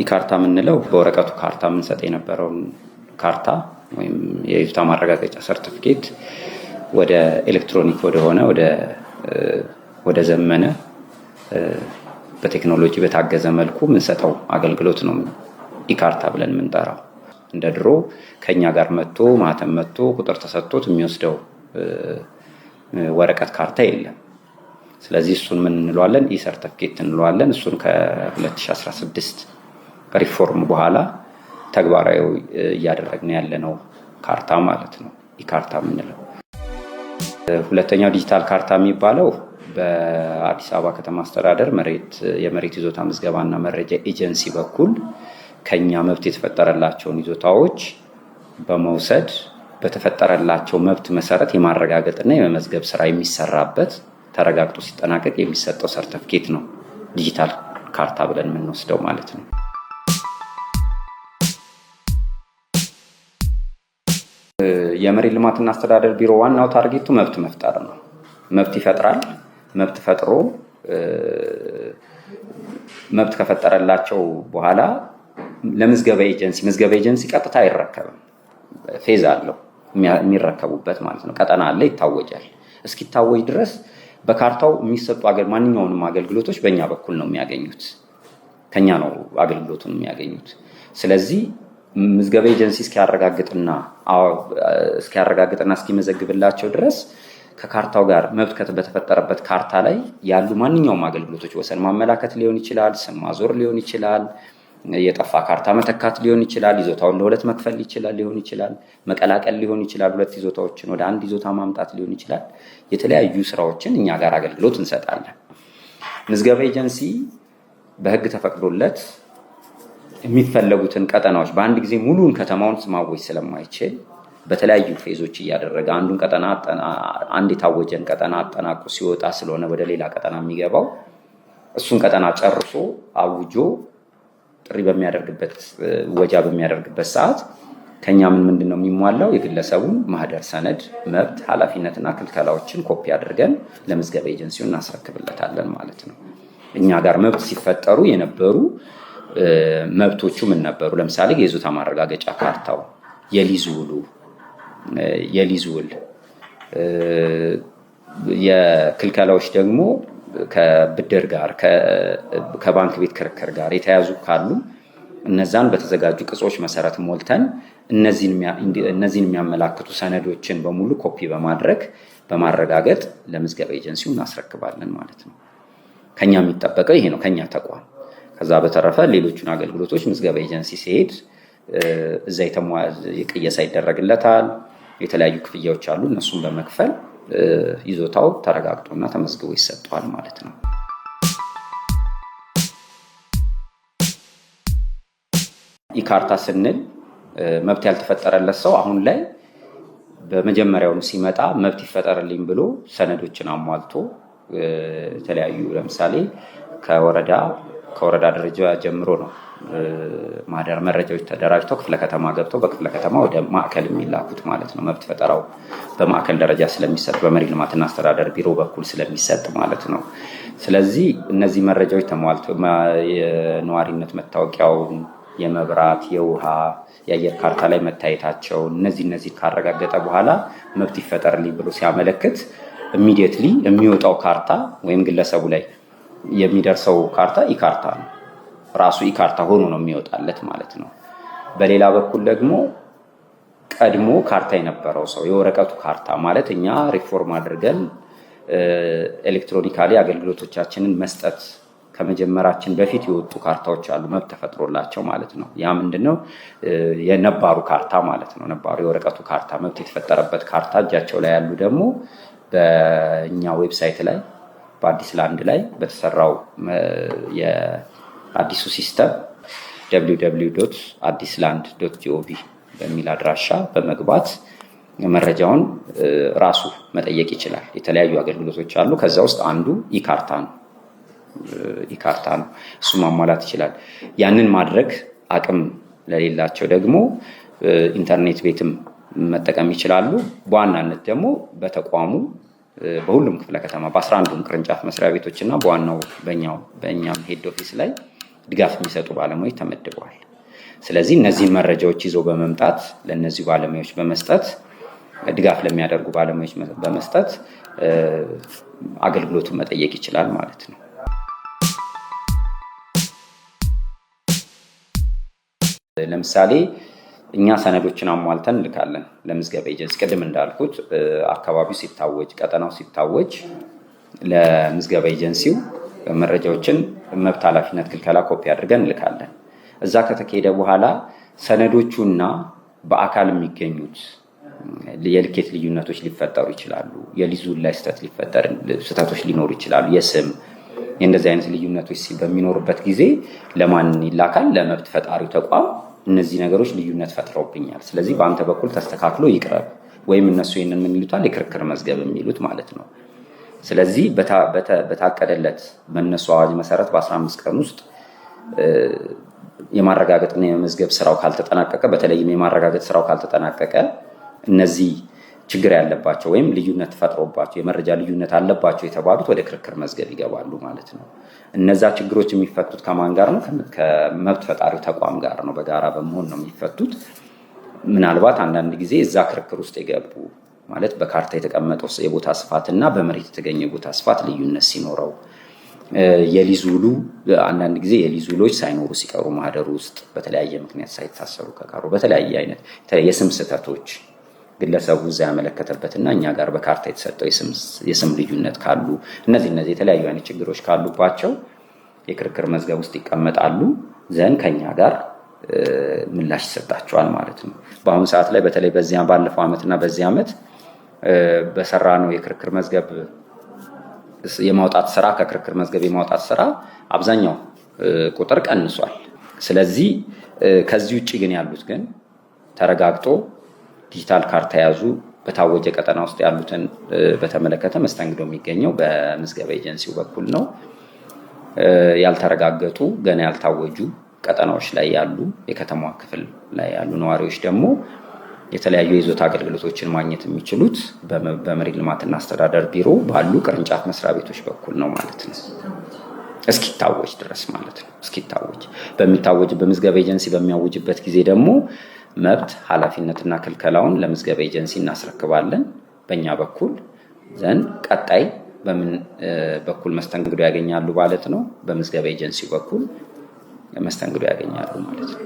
ኢካርታ የምንለው በወረቀቱ ካርታ የምንሰጥ የነበረውን ካርታ ወይም የይዞታ ማረጋገጫ ሰርቲፊኬት ወደ ኤሌክትሮኒክ ወደ ዘመነ በቴክኖሎጂ በታገዘ መልኩ የምንሰጠው አገልግሎት ነው ኢካርታ ብለን የምንጠራው። እንደ ድሮ ከኛ ጋር መጥቶ ማህተም መጥቶ ቁጥር ተሰጥቶት የሚወስደው ወረቀት ካርታ የለም። ስለዚህ እሱን ምን እንለዋለን? ሰርቲፊኬት እንለዋለን። እሱን ከ2016 ሪፎርም በኋላ ተግባራዊ እያደረግን ያለነው ካርታ ማለት ነው ኢካርታ የምንለው። ሁለተኛው ዲጂታል ካርታ የሚባለው በአዲስ አበባ ከተማ አስተዳደር የመሬት ይዞታ ምዝገባና መረጃ ኤጀንሲ በኩል ከኛ መብት የተፈጠረላቸውን ይዞታዎች በመውሰድ በተፈጠረላቸው መብት መሰረት የማረጋገጥና የመመዝገብ ስራ የሚሰራበት ተረጋግጦ ሲጠናቀቅ የሚሰጠው ሰርቲፊኬት ነው ዲጂታል ካርታ ብለን የምንወስደው ማለት ነው። የመሬት ልማትና አስተዳደር ቢሮ ዋናው ታርጌቱ መብት መፍጠር ነው። መብት ይፈጥራል። መብት ፈጥሮ መብት ከፈጠረላቸው በኋላ ለምዝገባ ኤጀንሲ ቀጥታ አይረከብም። ፌዝ አለው የሚረከቡበት ማለት ነው። ቀጠና አለ፣ ይታወጃል። እስኪታወጅ ድረስ በካርታው የሚሰጡ ማንኛውንም አገልግሎቶች በእኛ በኩል ነው የሚያገኙት፣ ከኛ ነው አገልግሎቱን የሚያገኙት። ስለዚህ ምዝገባ ኤጀንሲ እስኪያረጋግጥና እስኪመዘግብላቸው ድረስ ከካርታው ጋር መብት በተፈጠረበት ካርታ ላይ ያሉ ማንኛውም አገልግሎቶች ወሰን ማመላከት ሊሆን ይችላል፣ ስም ማዞር ሊሆን ይችላል፣ የጠፋ ካርታ መተካት ሊሆን ይችላል፣ ይዞታውን ለሁለት መክፈል ሊሆን ይችላል፣ መቀላቀል ሊሆን ይችላል፣ ሁለት ይዞታዎችን ወደ አንድ ይዞታ ማምጣት ሊሆን ይችላል። የተለያዩ ስራዎችን እኛ ጋር አገልግሎት እንሰጣለን። ምዝገባ ኤጀንሲ በህግ ተፈቅዶለት የሚፈለጉትን ቀጠናዎች በአንድ ጊዜ ሙሉን ከተማውን ማወጅ ስለማይችል በተለያዩ ፌዞች እያደረገ አንዱን ቀጠና አንድ የታወጀን ቀጠና አጠናቆ ሲወጣ ስለሆነ ወደ ሌላ ቀጠና የሚገባው እሱን ቀጠና ጨርሶ አውጆ ጥሪ በሚያደርግበት ሰዓት ከኛ ምንድነው የሚሟላው? የግለሰቡን ማህደር ሰነድ፣ መብት፣ ኃላፊነትና ክልከላዎችን ኮፒ አድርገን ለምዝገባ ኤጀንሲው እናስረክብለታለን ማለት ነው። እኛ ጋር መብት ሲፈጠሩ የነበሩ መብቶቹ ምን ነበሩ? ለምሳሌ የይዞታ ማረጋገጫ ካርታው፣ የሊዝ ውል፣ የክልከላዎች ደግሞ ከብድር ጋር ከባንክ ቤት ክርክር ጋር የተያዙ ካሉ እነዛን በተዘጋጁ ቅጾች መሰረት ሞልተን እነዚህን የሚያመላክቱ ሰነዶችን በሙሉ ኮፒ በማረጋገጥ ለምዝገባ ኤጀንሲው እናስረክባለን ማለት ነው። ከኛ የሚጠበቀው ይሄ ነው ከኛ ተቋም። ከዛ በተረፈ ሌሎቹን አገልግሎቶች ምዝገባ ኤጀንሲ ሲሄድ እዛ የቅየሳ ይደረግለታል። የተለያዩ ክፍያዎች አሉ። እነሱን በመክፈል ይዞታው ተረጋግጦና ተመዝግቦ ይሰጣል ማለት ነው። ኢካርታ ስንል መብት ያልተፈጠረለት ሰው አሁን ላይ በመጀመሪያው ሲመጣ መብት ይፈጠርልኝ ብሎ ሰነዶችን አሟልቶ የተለያዩ ለምሳሌ ከወረዳ ደረጃ ጀምሮ ነው ማህደር መረጃዎች ተደራጅተው ክፍለ ከተማ ገብተው በክፍለ ከተማ ወደ ማዕከል የሚላኩት ማለት ነው። መብት ፈጠራው በማዕከል ደረጃ ስለሚሰጥ በመሬት ልማትና አስተዳደር ቢሮ በኩል ስለሚሰጥ ማለት ነው። ስለዚህ እነዚህ መረጃዎች ተሟልተው የነዋሪነት መታወቂያውን፣ የመብራት፣ የውሃ፣ የአየር ካርታ ላይ መታየታቸው እነዚህ ካረጋገጠ በኋላ መብት ይፈጠርልኝ ብሎ ሲያመለክት ኢሚዲየትሊ የሚወጣው ካርታ ወይም ግለሰቡ ላይ የሚደርሰው ካርታ ኢካርታ ነው። ራሱ ኢካርታ ሆኖ ነው የሚወጣለት ማለት ነው። በሌላ በኩል ደግሞ ቀድሞ ካርታ የነበረው ሰው የወረቀቱ ካርታ ማለት እኛ ሪፎርም አድርገን ኤሌክትሮኒካሊ አገልግሎቶቻችንን መስጠት ከመጀመራችን በፊት የወጡ ካርታዎች አሉ መብት ተፈጥሮላቸው ማለት ነው። ያ ምንድነው? የነባሩ ካርታ ማለት ነው። ነባሩ የወረቀቱ ካርታ መብት የተፈጠረበት ካርታ እጃቸው ላይ ያሉ ደግሞ በእኛ ዌብሳይት ላይ በአዲስ ላንድ ላይ በተሰራው የአዲሱ ሲስተም www.addisland.gov በሚል አድራሻ በመግባት መረጃውን ራሱ መጠየቅ ይችላል። የተለያዩ አገልግሎቶች አሉ። ከዛ ውስጥ አንዱ ኢካርታ ነው። እሱ ማሟላት ይችላል። ያንን ማድረግ አቅም ለሌላቸው ደግሞ ኢንተርኔት ቤትም መጠቀም ይችላሉ። በዋናነት ደግሞ በተቋሙ በሁሉም ክፍለ ከተማ በ11ዱም ቅርንጫፍ መስሪያ ቤቶችና በዋናው በእኛም ሄድ ኦፊስ ላይ ድጋፍ የሚሰጡ ባለሙያዎች ተመድበዋል። ስለዚህ እነዚህን መረጃዎች ይዞ በመምጣት ለእነዚህ ባለሙያዎች በመስጠት ድጋፍ ለሚያደርጉ ባለሙያዎች በመስጠት አገልግሎቱን መጠየቅ ይችላል ማለት ነው። ለምሳሌ እኛ ሰነዶችን አሟልተን እንልካለን ለምዝገባ ኤጀንሲ። ቅድም እንዳልኩት አካባቢው ሲታወጅ፣ ቀጠናው ሲታወጅ ለምዝገባ ኤጀንሲው መረጃዎችን መብት ኃላፊነት ክልከላ ኮፒ አድርገን እንልካለን። እዛ ከተካሄደ በኋላ ሰነዶቹና በአካል የሚገኙት የልኬት ልዩነቶች ሊፈጠሩ ይችላሉ። የሊዙ ላይ ስህተቶች ሊኖሩ ይችላሉ። የስም የእንደዚህ አይነት ልዩነቶች በሚኖሩበት ጊዜ ለማን ይላካል? ለመብት ፈጣሪው ተቋም እነዚህ ነገሮች ልዩነት ፈጥረውብኛል፣ ስለዚህ በአንተ በኩል ተስተካክሎ ይቅረብ፣ ወይም እነሱ ይህንን ምን ይሉታል? የክርክር መዝገብ የሚሉት ማለት ነው። ስለዚህ በታቀደለት በእነሱ አዋጅ መሰረት በ15 ቀን ውስጥ የማረጋገጥና የመዝገብ ስራው ካልተጠናቀቀ፣ በተለይም የማረጋገጥ ስራው ካልተጠናቀቀ እነዚህ ችግር ያለባቸው ወይም ልዩነት ፈጥሮባቸው የመረጃ ልዩነት አለባቸው የተባሉት ወደ ክርክር መዝገብ ይገባሉ ማለት ነው። እነዛ ችግሮች የሚፈቱት ከማን ጋር ነው? ከመብት ፈጣሪው ተቋም ጋር ነው። በጋራ በመሆን ነው የሚፈቱት። ምናልባት አንዳንድ ጊዜ እዛ ክርክር ውስጥ የገቡ ማለት በካርታ የተቀመጠው የቦታ ስፋትና በመሬት የተገኘ የቦታ ስፋት ልዩነት ሲኖረው፣ የሊዝ ውሉ አንዳንድ ጊዜ የሊዝ ውሎች ሳይኖሩ ሲቀሩ ማህደሩ ውስጥ በተለያየ ምክንያት ሳይታሰሩ ከቀሩ፣ በተለያየ አይነት የስም ስህተቶች ግለሰቡ እዛ ያመለከተበትና እኛ ጋር በካርታ የተሰጠው የስም ልዩነት ካሉ፣ እነዚህ የተለያዩ አይነት ችግሮች ካሉባቸው የክርክር መዝገብ ውስጥ ይቀመጣሉ። ዘንድ ከኛ ጋር ምላሽ ይሰጣቸዋል ማለት ነው። በአሁኑ ሰዓት ላይ በተለይ ባለፈው ዓመትና በዚህ ዓመት በሰራ ነው የክርክር መዝገብ የማውጣት ስራ ከክርክር መዝገብ የማውጣት ስራ አብዛኛው ቁጥር ቀንሷል። ስለዚህ ከዚህ ውጭ ግን ያሉት ግን ተረጋግጦ ዲጂታል ካርታ ያዙ በታወጀ ቀጠና ውስጥ ያሉትን በተመለከተ መስተንግዶ የሚገኘው በምዝገባ ኤጀንሲው በኩል ነው። ያልተረጋገጡ ገና ያልታወጁ ቀጠናዎች ላይ ያሉ የከተማዋ ክፍል ላይ ያሉ ነዋሪዎች ደግሞ የተለያዩ የይዞታ አገልግሎቶችን ማግኘት የሚችሉት በመሬት ልማትና አስተዳደር ቢሮ ባሉ ቅርንጫፍ መስሪያ ቤቶች በኩል ነው ማለት ነው። እስኪታወጅ ድረስ ማለት ነው። እስኪታወጅ በምዝገባ ኤጀንሲ በሚያውጅበት ጊዜ ደግሞ መብት ኃላፊነትና ክልከላውን ለምዝገባ ኤጀንሲ እናስረክባለን በእኛ በኩል። ዘንድ ቀጣይ በምን በኩል መስተንግዶ ያገኛሉ ማለት ነው? በምዝገባ ኤጀንሲ በኩል መስተንግዶ ያገኛሉ ማለት ነው።